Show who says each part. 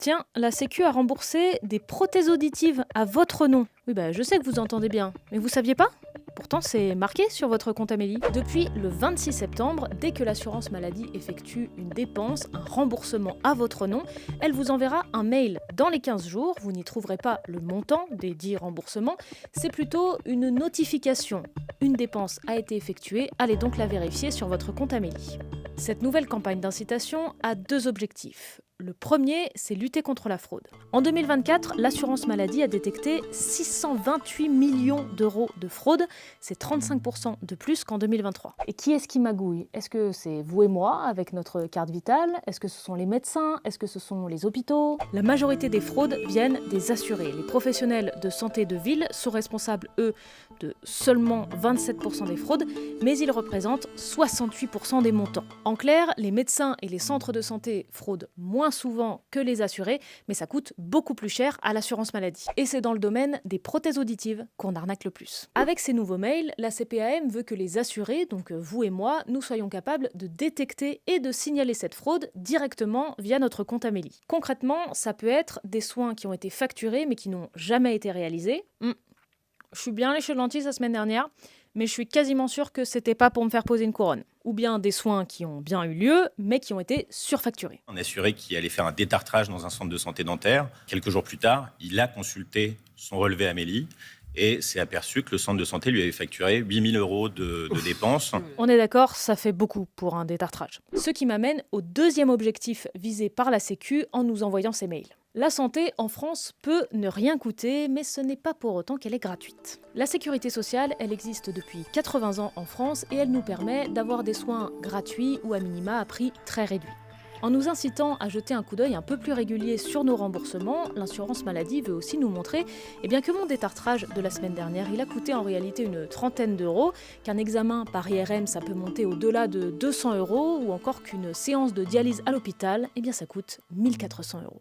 Speaker 1: Tiens, la Sécu a remboursé des prothèses auditives à votre nom. Oui, je sais que vous entendez bien, mais vous saviez pas? Pourtant, c'est marqué sur votre compte Amélie. Depuis le 26 septembre, dès que l'assurance maladie effectue une dépense, un remboursement à votre nom, elle vous enverra un mail dans les 15 jours. Vous n'y trouverez pas le montant des 10 remboursements, c'est plutôt une notification. Une dépense a été effectuée, allez donc la vérifier sur votre compte Amélie. Cette nouvelle campagne d'incitation a deux objectifs. Le premier, c'est lutter contre la fraude. En 2024, l'assurance maladie a détecté 628 millions d'euros de fraude. C'est 35% de plus qu'en 2023. Et qui est-ce qui magouille? Est-ce que c'est vous et moi avec notre carte vitale? Est-ce que ce sont les médecins? Est-ce que ce sont les hôpitaux? La majorité des fraudes viennent des assurés. Les professionnels de santé de ville sont responsables, eux, de seulement 27% des fraudes, mais ils représentent 68% des montants. En clair, les médecins et les centres de santé fraudent moins souvent que les assurés, mais ça coûte beaucoup plus cher à l'assurance maladie. Et c'est dans le domaine des prothèses auditives qu'on arnaque le plus. Avec ces nouveaux mails, la CPAM veut que les assurés, donc vous et moi, nous soyons capables de détecter et de signaler cette fraude directement via notre compte Amélie. Concrètement, ça peut être des soins qui ont été facturés mais qui n'ont jamais été réalisés. Je suis bien allée chez le dentiste la semaine dernière, mais je suis quasiment sûre que c'était pas pour me faire poser une couronne. Ou bien des soins qui ont bien eu lieu, mais qui ont été surfacturés.
Speaker 2: Un assuré qui allait faire un détartrage dans un centre de santé dentaire, quelques jours plus tard, il a consulté son relevé Amélie et s'est aperçu que le centre de santé lui avait facturé 8 000 euros de dépenses.
Speaker 1: On est d'accord, ça fait beaucoup pour un détartrage. Ce qui m'amène au deuxième objectif visé par la Sécu en nous envoyant ces mails. La santé en France peut ne rien coûter, mais ce n'est pas pour autant qu'elle est gratuite. La sécurité sociale, elle existe depuis 80 ans en France et elle nous permet d'avoir des soins gratuits ou à minima à prix très réduit. En nous incitant à jeter un coup d'œil un peu plus régulier sur nos remboursements, l'assurance maladie veut aussi nous montrer que mon détartrage de la semaine dernière, il a coûté en réalité une trentaine d'euros, qu'un examen par IRM ça peut monter au-delà de 200 euros ou encore qu'une séance de dialyse à l'hôpital, ça coûte 1 400 euros.